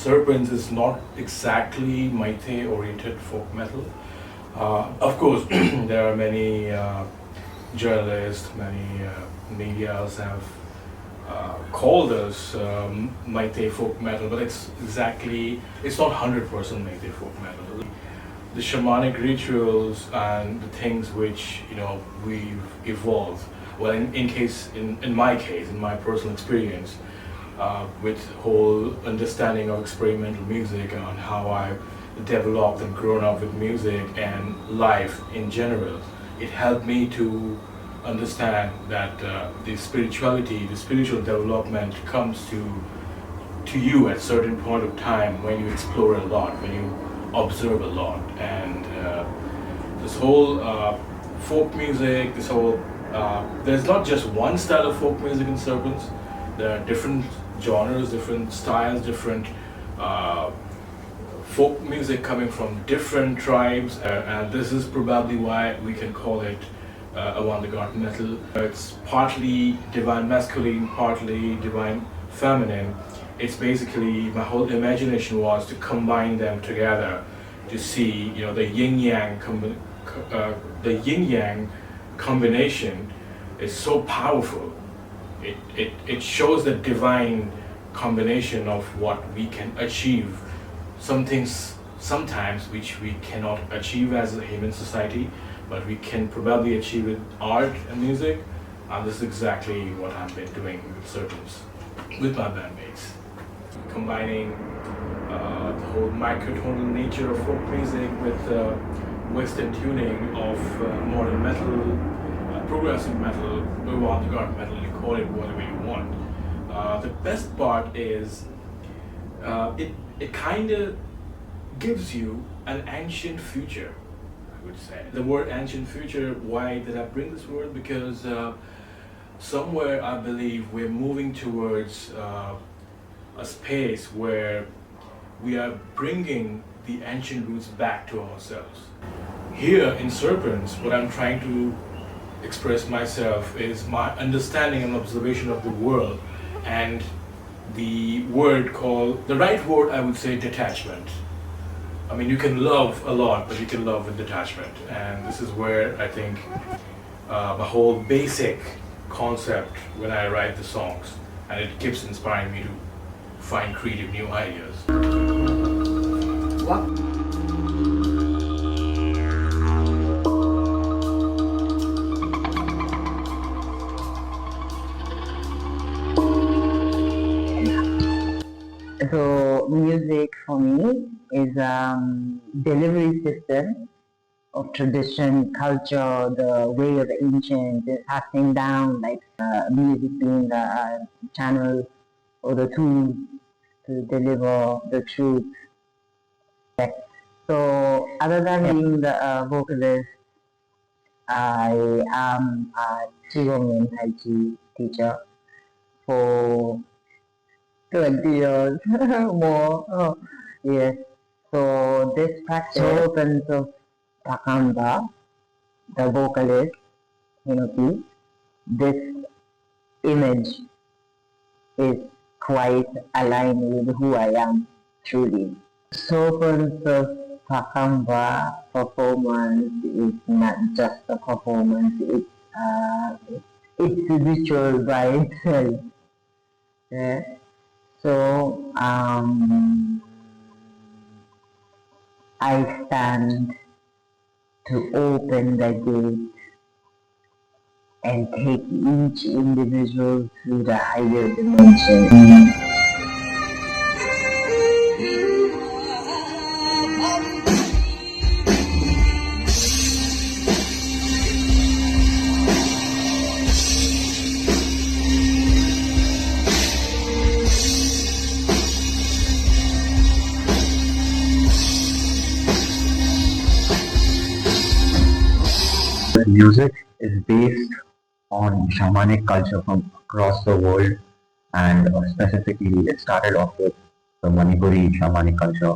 Serpents is not exactly Meitei oriented folk metal. Of course, there are many journalists, many medias have called us Meitei folk metal, but it's not 100% Meitei folk metal. The shamanic rituals and the things which we've evolved. Well, in my case, in my personal experience, with whole understanding of experimental music and how I developed and grown up with music and life in general, it helped me to understand that the spiritual development comes to you at certain point of time when you explore a lot, when you observe a lot, and this whole folk music, there's not just one style of folk music in Serpents. There are different genres, different styles, different folk music coming from different tribes, and this is probably why we can call it avant-garde metal. It's partly divine masculine, partly divine feminine. It's basically, my whole imagination was to combine them together to see, the yin-yang combination is so powerful. It shows the divine combination of what we can achieve. Some things sometimes which we cannot achieve as a human society, but we can probably achieve with art and music, and this is exactly what I've been doing with Serpents, with my bandmates. Combining the whole microtonal nature of folk music with Western tuning of modern metal, progressive metal, avant-garde metal, you call it whatever you want. The best part is it kind of gives you an ancient future, I would say. The word ancient future, why did I bring this word? Because somewhere I believe we're moving towards a space where we are bringing the ancient roots back to ourselves. Here in Serpents, what I'm trying to express myself is my understanding and observation of the world, and the right word I would say detachment. I mean, you can love a lot, but you can love with detachment, and this is where I think the whole basic concept when I write the songs, and it keeps inspiring me to find creative new ideas. What? So music for me is delivery system of tradition, culture, the way of the ancient is passing down, like music being the channel or the tool to deliver the truth. So other than being the vocalist, I am a Qigong and Tai Chi teacher for 20 years more. Oh, yes. So this practice Serpents of Pakhangba, the vocalist, this image is quite aligned with who I am truly. Serpents of Pakhangba performance is not just a performance, it's a ritual by itself. Yeah. So I stand to open the gate and take each individual to the higher dimension. Music is based on shamanic culture from across the world, and specifically it started off with the Manipuri shamanic culture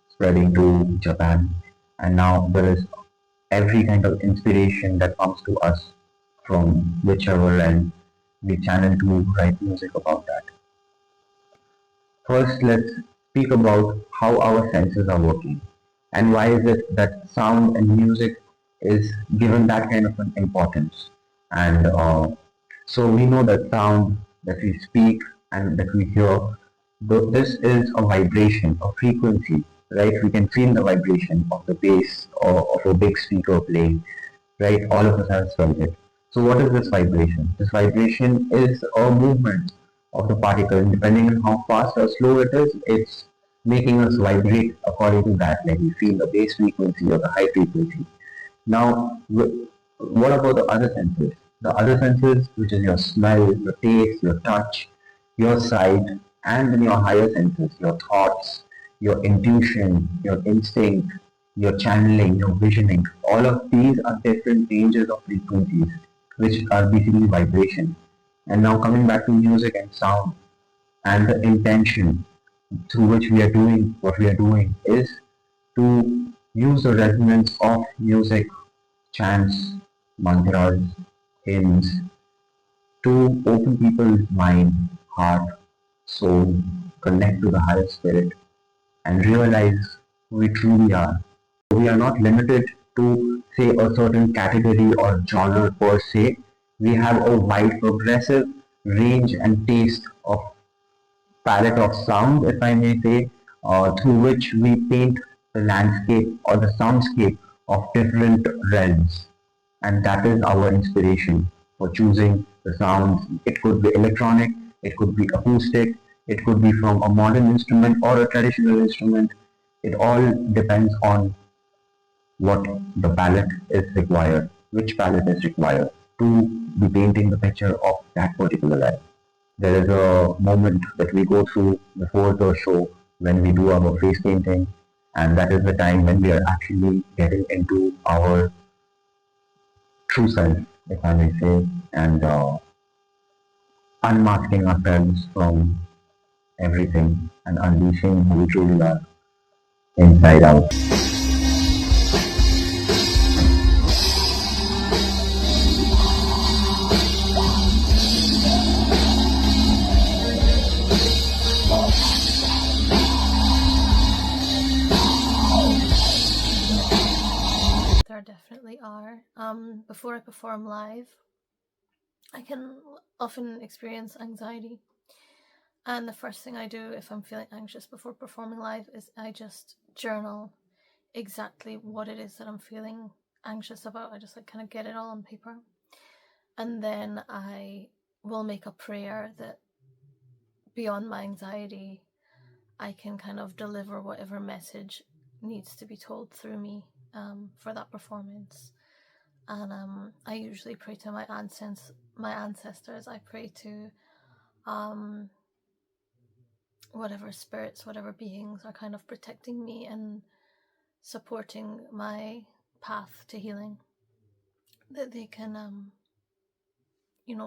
spreading to Japan, and now there is every kind of inspiration that comes to us from whichever end we channel to write music about that. First, let's speak about how our senses are working and why is it that sound and music is given that kind of an importance. And so we know that sound that we speak and that we hear, this is a vibration, a frequency, right? We can feel the vibration of the bass or of a big speaker playing, right? All of us have felt it. So what is this vibration? This vibration is a movement of the particle. Depending on how fast or slow it is, it's making us vibrate according to that. Like we feel the bass frequency or the high frequency. Now, what about the other senses? The other senses, which is your smell, your taste, your touch, your sight, and then your higher senses, your thoughts, your intuition, your instinct, your channeling, your visioning. All of these are different ranges of frequencies, which are basically vibration. And now coming back to music and sound and the intention through which we are doing what we are doing is to use the resonance of music, chants, mantras, hymns to open people's mind, heart, soul, connect to the higher spirit, and realize who we truly are. We are not limited to, say, a certain category or genre per se. We have a wide, progressive range and taste of palette of sound, if I may say, through which we paint the landscape or the soundscape of different realms. And that is our inspiration for choosing the sounds. It could be electronic, it could be acoustic, it could be from a modern instrument or a traditional instrument. It all depends on what the palette is required, which palette is required to be painting the picture of that particular life. There is a moment that we go through before the show when we do our face painting, and that is the time when we are actually getting into our true self, if I may say, and unmasking ourselves from everything and unleashing who we truly are inside out. There definitely are. Before I perform live, I can often experience anxiety. And the first thing I do if I'm feeling anxious before performing live is I just journal exactly what it is that I'm feeling anxious about. I just kind of get it all on paper. And then I will make a prayer that beyond my anxiety, I can kind of deliver whatever message needs to be told through me for that performance. And I usually pray to my ancestors. I pray to whatever spirits, whatever beings are kind of protecting me and supporting my path to healing, that they can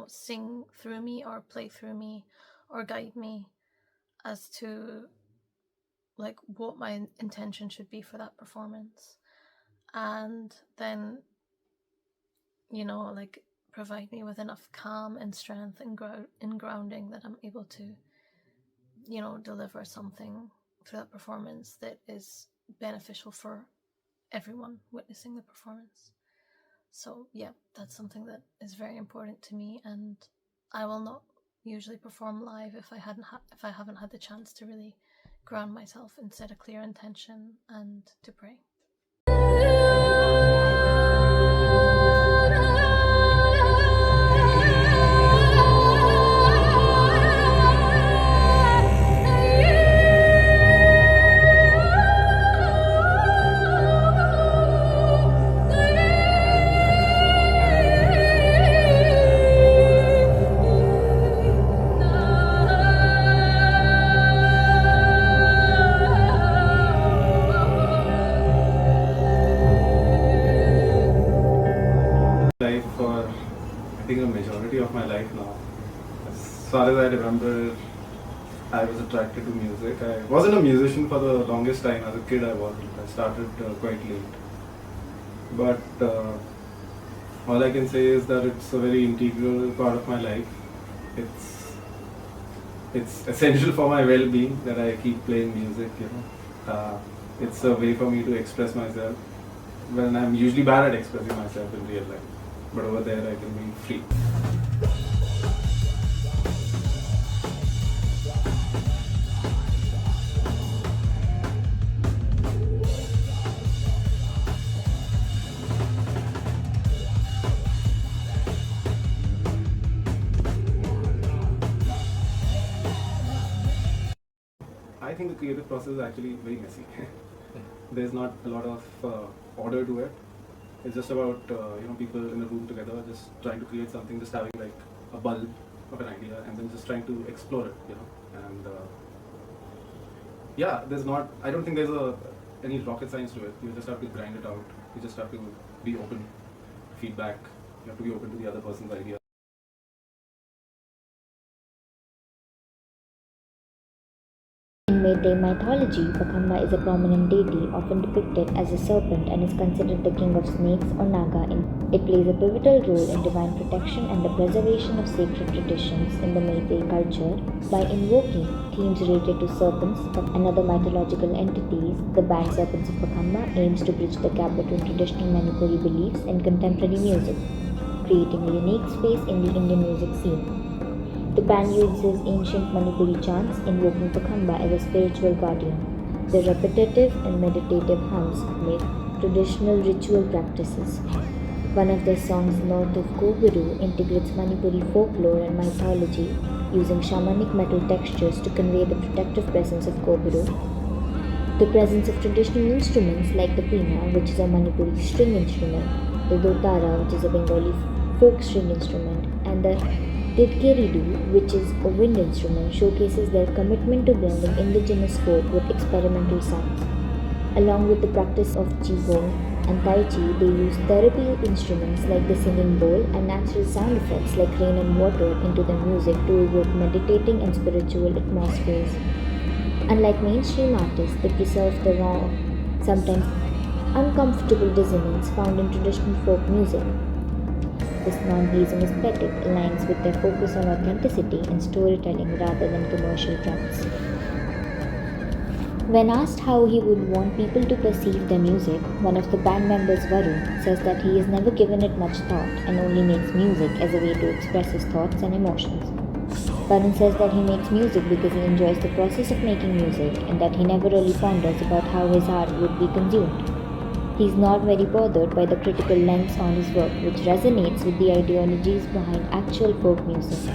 sing through me or play through me or guide me as to like what my intention should be for that performance, and then like provide me with enough calm and strength and grounding that I'm able to deliver something through that performance that is beneficial for everyone witnessing the performance. So yeah, that's something that is very important to me, and I will not usually perform live if I haven't had the chance to really ground myself and set a clear intention and to pray. Life for I think a majority of my life now. As far as I remember, I was attracted to music. I wasn't a musician for the longest time. As a kid, I wasn't. I started quite late. But all I can say is that it's a very integral part of my life. It's it's essential for my well-being that I keep playing music. It's a way for me to express myself when I'm usually bad at expressing myself in real life. But over there, I can be free. I think the creative process is actually very messy. There's not a lot of order to it. It's just about people in a room together, just trying to create something, just having like a bulb of an idea, and then just trying to explore it. And there's not. I don't think there's any rocket science to it. You just have to grind it out. You just have to be open to feedback. You have to be open to the other person's idea. In Meitei mythology, Pakhangba is a prominent deity, often depicted as a serpent, and is considered the king of snakes or naga. It plays a pivotal role in divine protection and the preservation of sacred traditions in the Meitei culture. By invoking themes related to serpents and other mythological entities, the band Serpents of Pakhangba aims to bridge the gap between traditional Manipuri beliefs and contemporary music, creating a unique space in the Indian music scene. The band uses ancient Manipuri chants, invoking Pakhangba as a spiritual guardian. The repetitive and meditative hums make traditional ritual practices. One of their songs, North of Kobiru, integrates Manipuri folklore and mythology, using shamanic metal textures to convey the protective presence of Kobiru. The presence of traditional instruments like the Peena, which is a Manipuri string instrument, the Dotara, which is a Bengali folk string instrument, and the Tidkeridu, which is a wind instrument, showcases their commitment to blending indigenous folk with experimental sounds. Along with the practice of Qigong and Tai Chi, they use therapy instruments like the singing bowl and natural sound effects like rain and water into their music to evoke meditating and spiritual atmospheres. Unlike mainstream artists, they preserve the raw, sometimes uncomfortable dissonance found in traditional folk music. This non-pleasing aesthetic aligns with their focus on authenticity and storytelling rather than commercial trends. When asked how he would want people to perceive their music, one of the band members, Varun, says that he has never given it much thought and only makes music as a way to express his thoughts and emotions. Varun says that he makes music because he enjoys the process of making music and that he never really ponders about how his art would be consumed. He is not very bothered by the critical lens on his work, which resonates with the ideologies behind actual folk music.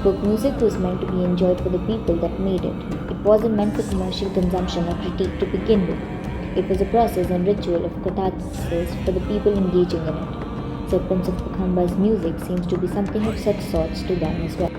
Folk music was meant to be enjoyed for the people that made it. It wasn't meant for commercial consumption or critique to begin with. It was a process and ritual of catharsis for the people engaging in it. Serpents of Pakhangba's music seems to be something of such sorts to them as well.